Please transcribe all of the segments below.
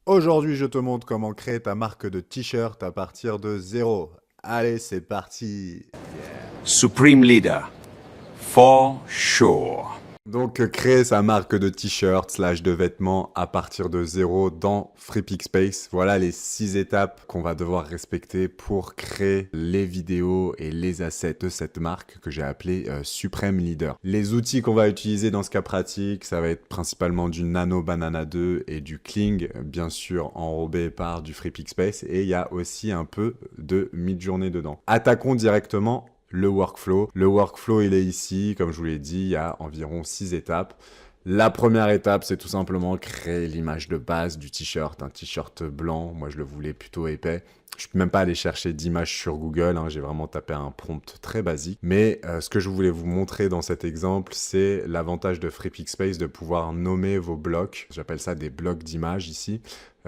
Aujourd'hui, je te montre comment créer ta marque de t-shirt à partir de zéro. Allez, c'est parti. Supreme Leader, for sure. Donc, créer sa marque de t-shirt slash de vêtements à partir de zéro dans FreePicspace. Voilà les 6 étapes qu'on va devoir respecter pour créer les vidéos et les assets de cette marque que j'ai appelée Supreme Leader. Les outils qu'on va utiliser dans ce cas pratique, ça va être principalement du Nano Banana 2 et du Kling, bien sûr enrobé par du FreePicspace. Et il y a aussi un peu de Midjourney dedans. Attaquons directement le workflow. Le workflow, il est ici. Comme je vous l'ai dit, il y a environ 6 étapes. La première étape, c'est tout simplement créer l'image de base du t-shirt. Un t-shirt blanc. Moi, je le voulais plutôt épais. Je ne peux même pas aller chercher d'image sur Google. J'ai vraiment tapé un prompt très basique. Mais ce que je voulais vous montrer dans cet exemple, c'est l'avantage de FreePicspace de pouvoir nommer vos blocs. J'appelle ça des blocs d'images ici,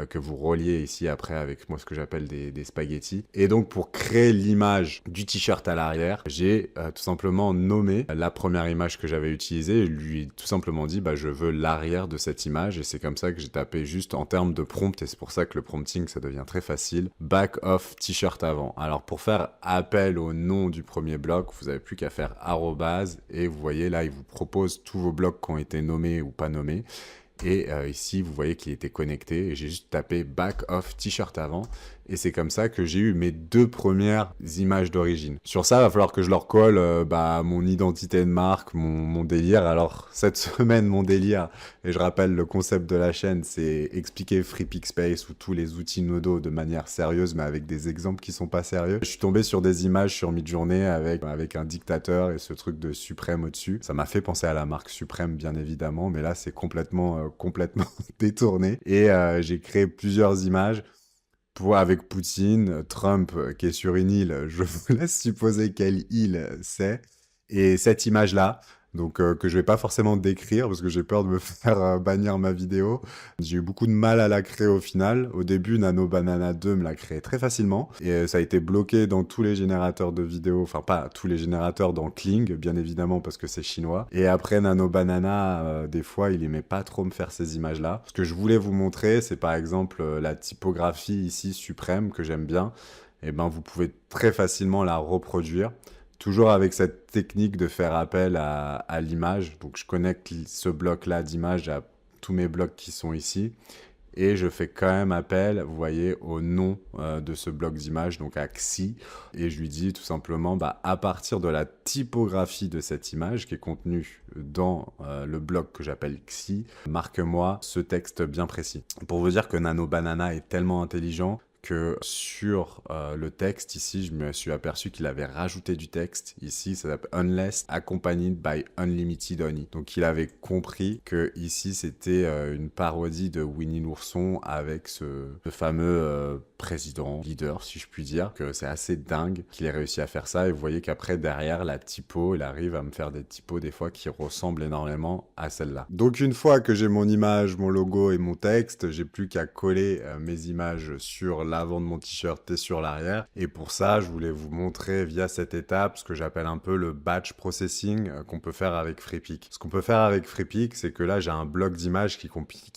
que vous reliez ici après avec moi ce que j'appelle des spaghettis. Et donc pour créer l'image du t-shirt à l'arrière, j'ai tout simplement nommé la première image que j'avais utilisée et lui tout simplement dit je veux l'arrière de cette image, et c'est comme ça que j'ai tapé juste en termes de prompt, et c'est pour ça que le prompting ça devient très facile. Back of t-shirt avant. Alors pour faire appel au nom du premier bloc, vous n'avez plus qu'à faire arrobase, et vous voyez là il vous propose tous vos blocs qui ont été nommés ou pas nommés. Et ici, vous voyez qu'il était connecté et j'ai juste tapé back of t-shirt avant. Et c'est comme ça que j'ai eu mes 2 premières images d'origine. Sur ça, il va falloir que je leur colle mon identité de marque, mon délire. Alors, cette semaine, mon délire, et je rappelle le concept de la chaîne, c'est expliquer FreePicspace ou tous les outils Nodo de manière sérieuse, mais avec des exemples qui sont pas sérieux. Je suis tombé sur des images sur Midjourney avec un dictateur et ce truc de Suprême au-dessus. Ça m'a fait penser à la marque Suprême, bien évidemment, mais là, c'est complètement détourné. Et j'ai créé plusieurs images avec Poutine, Trump qui est sur une île. Je vous laisse supposer quelle île c'est. Et cette image-là, donc que je vais pas forcément décrire parce que j'ai peur de me faire bannir ma vidéo. J'ai eu beaucoup de mal à la créer au final. Au début, Nano Banana 2 me l'a créé très facilement. Et ça a été bloqué dans tous les générateurs de vidéos. Enfin, pas tous les générateurs, dans Kling, bien évidemment, parce que c'est chinois. Et après, Nano Banana, des fois, il aimait pas trop me faire ces images-là. Ce que je voulais vous montrer, c'est par exemple la typographie ici, suprême, que j'aime bien. Et vous pouvez très facilement la reproduire. Toujours avec cette technique de faire appel à l'image. Donc, je connecte ce bloc-là d'image à tous mes blocs qui sont ici. Et je fais quand même appel, vous voyez, au nom de ce bloc d'image, donc à Xi. Et je lui dis tout simplement, à partir de la typographie de cette image qui est contenue dans le bloc que j'appelle Xi, marque-moi ce texte bien précis. Pour vous dire que Nano Banana est tellement intelligent que sur le texte ici, je me suis aperçu qu'il avait rajouté du texte. Ici, ça s'appelle Unless Accompanied by Unlimited Honey. Donc, il avait compris que ici, c'était une parodie de Winnie l'ourson avec ce fameux président, leader, si je puis dire, que c'est assez dingue qu'il ait réussi à faire ça. Et vous voyez qu'après, derrière, la typo, il arrive à me faire des typos des fois qui ressemblent énormément à celle-là. Donc, une fois que j'ai mon image, mon logo et mon texte, j'ai plus qu'à coller mes images sur l'avant de mon t-shirt et sur l'arrière. Et pour ça, je voulais vous montrer via cette étape ce que j'appelle un peu le batch processing qu'on peut faire avec FreePic. Ce qu'on peut faire avec FreePic, c'est que là, j'ai un bloc d'images qui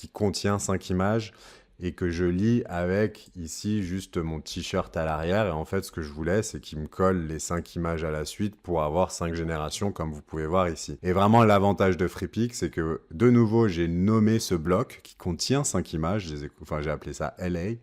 contient 5 images et que je lis avec ici juste mon t-shirt à l'arrière. Et en fait, ce que je voulais, c'est qu'il me colle les 5 images à la suite pour avoir 5 générations comme vous pouvez voir ici. Et vraiment, l'avantage de FreePic, c'est que de nouveau, j'ai nommé ce bloc qui contient 5 images. J'ai appelé ça LA.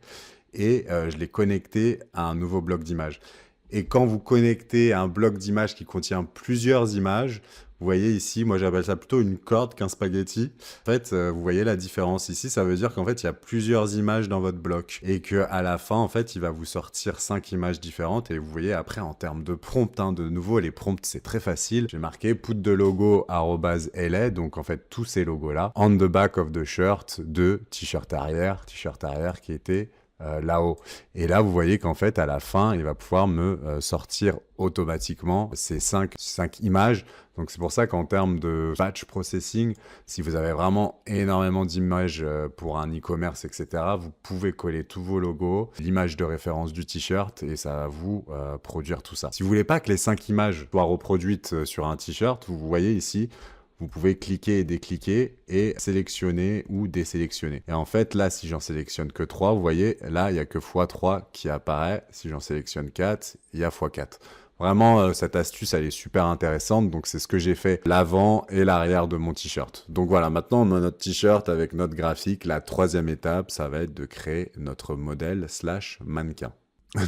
Et je l'ai connecté à un nouveau bloc d'images. Et quand vous connectez un bloc d'images qui contient plusieurs images, vous voyez ici, moi j'appelle ça plutôt une corde qu'un spaghetti. En fait, vous voyez la différence ici, ça veut dire qu'en fait, il y a plusieurs images dans votre bloc. Et qu'à la fin, en fait, il va vous sortir 5 images différentes. Et vous voyez après, en termes de prompt, de nouveau, les prompts, c'est très facile. J'ai marqué put de logo @la, donc en fait, tous ces logos-là. On the back of the shirt de t-shirt arrière qui était là-haut. Et là, vous voyez qu'en fait, à la fin, il va pouvoir me sortir automatiquement ces 5 images. Donc, c'est pour ça qu'en termes de batch processing, si vous avez vraiment énormément d'images pour un e-commerce, etc., vous pouvez coller tous vos logos, l'image de référence du t-shirt, et ça va vous produire tout ça. Si vous voulez pas que les 5 images soient reproduites sur un t-shirt, vous voyez ici, vous pouvez cliquer et décliquer et sélectionner ou désélectionner. Et en fait, là, si j'en sélectionne que 3, vous voyez, là, il n'y a que x3 qui apparaît. Si j'en sélectionne 4, il y a x4. Vraiment, cette astuce, elle est super intéressante. Donc, c'est ce que j'ai fait l'avant et l'arrière de mon t-shirt. Donc voilà, maintenant, on a notre t-shirt avec notre graphique. La troisième étape, ça va être de créer notre modèle / mannequin.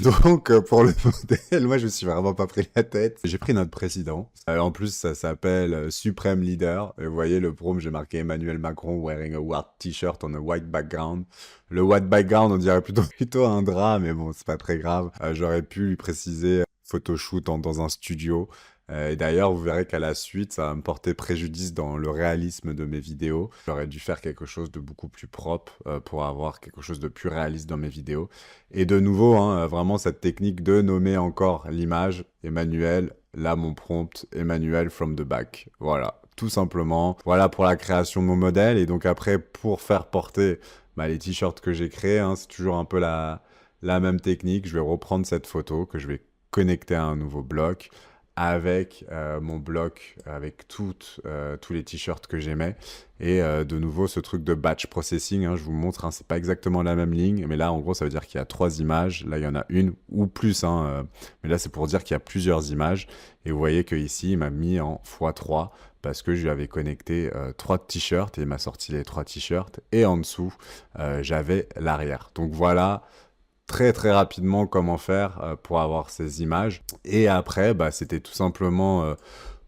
Donc, pour le modèle, moi, je me suis vraiment pas pris la tête. J'ai pris notre président. En plus, ça s'appelle Supreme Leader. Et vous voyez, le prompt, j'ai marqué Emmanuel Macron wearing a white t-shirt on a white background. Le white background, on dirait plutôt un drap, mais bon, c'est pas très grave. J'aurais pu lui préciser photoshoot dans un studio. Et d'ailleurs, vous verrez qu'à la suite, ça va me porter préjudice dans le réalisme de mes vidéos. J'aurais dû faire quelque chose de beaucoup plus propre pour avoir quelque chose de plus réaliste dans mes vidéos. Et de nouveau, hein, vraiment cette technique de nommer encore l'image. Emmanuel, là mon prompt, Emmanuel from the back. Voilà, tout simplement. Voilà pour la création de mon modèle. Et donc après, pour faire porter les t-shirts que j'ai créés, hein, c'est toujours un peu la même technique. Je vais reprendre cette photo que je vais connecter à un nouveau bloc avec mon bloc, avec tous les t-shirts que j'aimais. Et de nouveau, ce truc de batch processing, hein, je vous montre, hein, c'est pas exactement la même ligne, mais là, en gros, ça veut dire qu'il y a 3 images. Là, il y en a une ou plus, hein, mais là, c'est pour dire qu'il y a plusieurs images. Et vous voyez qu'ici, il m'a mis en x3 parce que je lui avais connecté 3 t-shirts et il m'a sorti les 3 t-shirts. Et en dessous, j'avais l'arrière. Donc voilà très rapidement comment faire pour avoir ces images. Et après, c'était tout simplement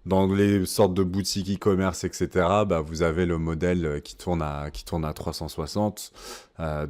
dans les sortes de boutiques e-commerce, etc., vous avez le modèle qui tourne à 360.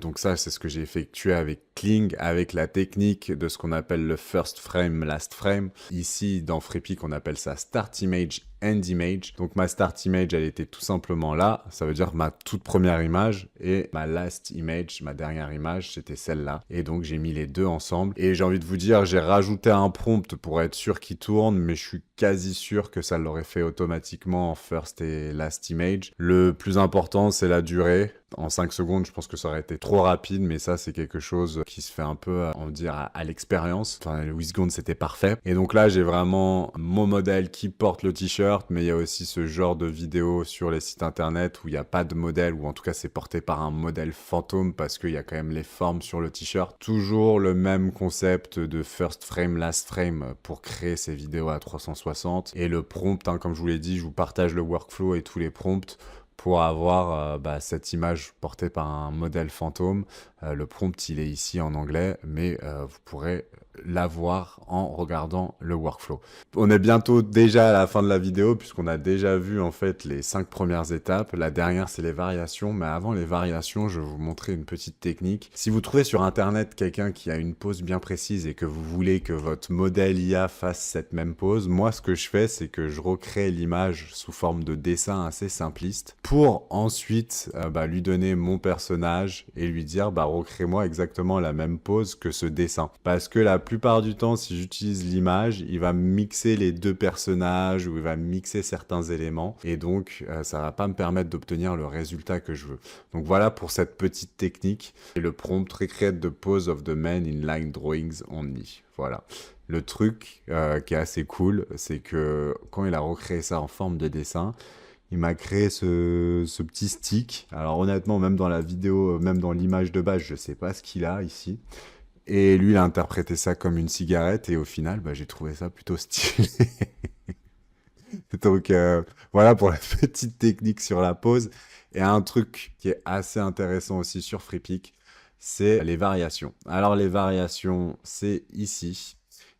Donc ça, c'est ce que j'ai effectué avec Kling, avec la technique de ce qu'on appelle le first frame, last frame. Ici, dans Freepik, on appelle ça start image, end image. Donc ma start image, elle était tout simplement là. Ça veut dire ma toute première image et ma last image, ma dernière image, c'était celle-là. Et donc j'ai mis les deux ensemble. Et j'ai envie de vous dire, j'ai rajouté un prompt pour être sûr qu'il tourne, mais je suis quasi sûr que ça l'aurait fait automatiquement en first et last image. Le plus important, c'est la durée. En 5 secondes, je pense que ça aurait été trop rapide, mais ça, c'est quelque chose qui se fait un peu, on va dire, à l'expérience. Enfin, le 8 secondes, c'était parfait. Et donc là, j'ai vraiment mon modèle qui porte le t-shirt, mais il y a aussi ce genre de vidéo sur les sites internet où il n'y a pas de modèle, ou en tout cas, c'est porté par un modèle fantôme parce qu'il y a quand même les formes sur le t-shirt. Toujours le même concept de first frame, last frame pour créer ces vidéos à 360. Et le prompt, hein, comme je vous l'ai dit, je vous partage le workflow et tous les prompts pour avoir cette image portée par un modèle fantôme. Le prompt, il est ici en anglais, mais vous pourrez l'avoir en regardant le workflow. On est bientôt déjà à la fin de la vidéo, puisqu'on a déjà vu en fait les 5 premières étapes. La dernière, c'est les variations, mais avant les variations, je vais vous montrer une petite technique. Si vous trouvez sur internet quelqu'un qui a une pose bien précise et que vous voulez que votre modèle IA fasse cette même pose, moi ce que je fais, c'est que je recrée l'image sous forme de dessin assez simpliste pour ensuite lui donner mon personnage et lui dire recrée-moi exactement la même pose que ce dessin. Parce que la plupart du temps, si j'utilise l'image, il va mixer les deux personnages ou il va mixer certains éléments et donc ça va pas me permettre d'obtenir le résultat que je veux. Donc voilà pour cette petite technique. Et le prompt recreate the pose of the man in line drawings only. Voilà. Le truc qui est assez cool, c'est que quand il a recréé ça en forme de dessin, il m'a créé ce petit stick. Alors honnêtement, même dans la vidéo, même dans l'image de base, je sais pas ce qu'il a ici. Et lui, il a interprété ça comme une cigarette et au final, j'ai trouvé ça plutôt stylé. Donc voilà pour la petite technique sur la pose. Et un truc qui est assez intéressant aussi sur Freepik, c'est les variations. Alors les variations, c'est ici.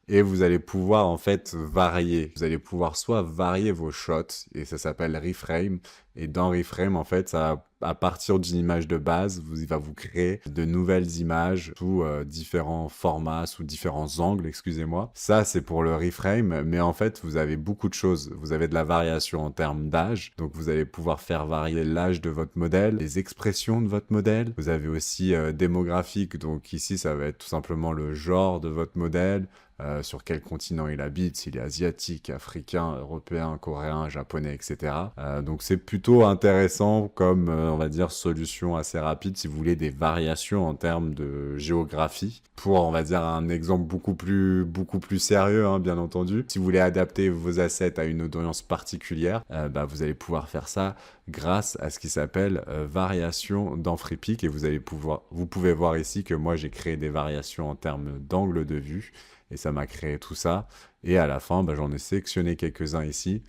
Et vous allez pouvoir en fait varier. Vous allez pouvoir soit varier vos shots, et ça s'appelle reframe. Et dans reframe, en fait, ça, à partir d'une image de base, il va vous créer de nouvelles images sous différents formats, sous différents angles, excusez-moi. Ça, c'est pour le reframe, mais en fait, vous avez beaucoup de choses. Vous avez de la variation en termes d'âge, donc vous allez pouvoir faire varier l'âge de votre modèle, les expressions de votre modèle. Vous avez aussi démographique, donc ici, ça va être tout simplement le genre de votre modèle, sur quel continent il habite, s'il est asiatique, africain, européen, coréen, japonais, etc. Donc c'est plutôt intéressant comme, on va dire, solution assez rapide si vous voulez des variations en termes de géographie. Pour, on va dire, un exemple beaucoup plus sérieux, hein, bien entendu. Si vous voulez adapter vos assets à une audience particulière, vous allez pouvoir faire ça grâce à ce qui s'appelle variation dans FreePic. Et vous pouvez voir ici que moi, j'ai créé des variations en termes d'angle de vue. Et ça m'a créé tout ça. Et à la fin, j'en ai sélectionné quelques-uns ici.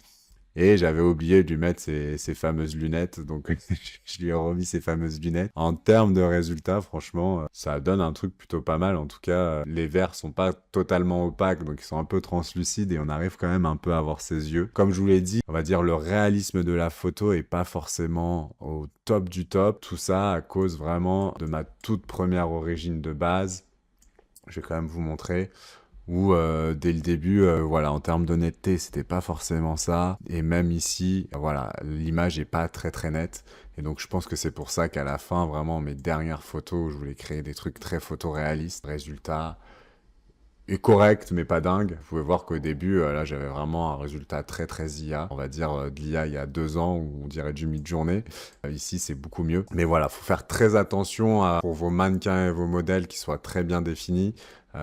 Et j'avais oublié de lui mettre ces fameuses lunettes, donc je lui ai remis ces fameuses lunettes. En termes de résultats, franchement, ça donne un truc plutôt pas mal. En tout cas, les verres sont pas totalement opaques, donc ils sont un peu translucides et on arrive quand même un peu à voir ses yeux. Comme je vous l'ai dit, on va dire le réalisme de la photo est pas forcément au top du top. Tout ça à cause vraiment de ma toute première origine de base. Je vais quand même vous montrer. Où dès le début, voilà, en termes d'honnêteté, c'était pas forcément ça. Et même ici, voilà, l'image est pas très très nette. Et donc je pense que c'est pour ça qu'à la fin, vraiment, mes dernières photos, je voulais créer des trucs très photoréalistes. Résultat est correct, mais pas dingue. Vous pouvez voir qu'au début, là, j'avais vraiment un résultat très très IA. On va dire de l'IA il y a 2 ans, où on dirait du mid-journée. Ici, c'est beaucoup mieux. Mais voilà, faut faire très attention pour vos mannequins et vos modèles qui soient très bien définis.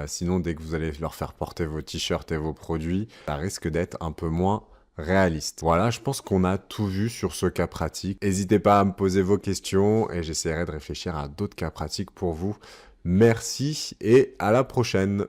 Sinon, dès que vous allez leur faire porter vos t-shirts et vos produits, ça risque d'être un peu moins réaliste. Voilà, je pense qu'on a tout vu sur ce cas pratique. N'hésitez pas à me poser vos questions et j'essaierai de réfléchir à d'autres cas pratiques pour vous. Merci et à la prochaine.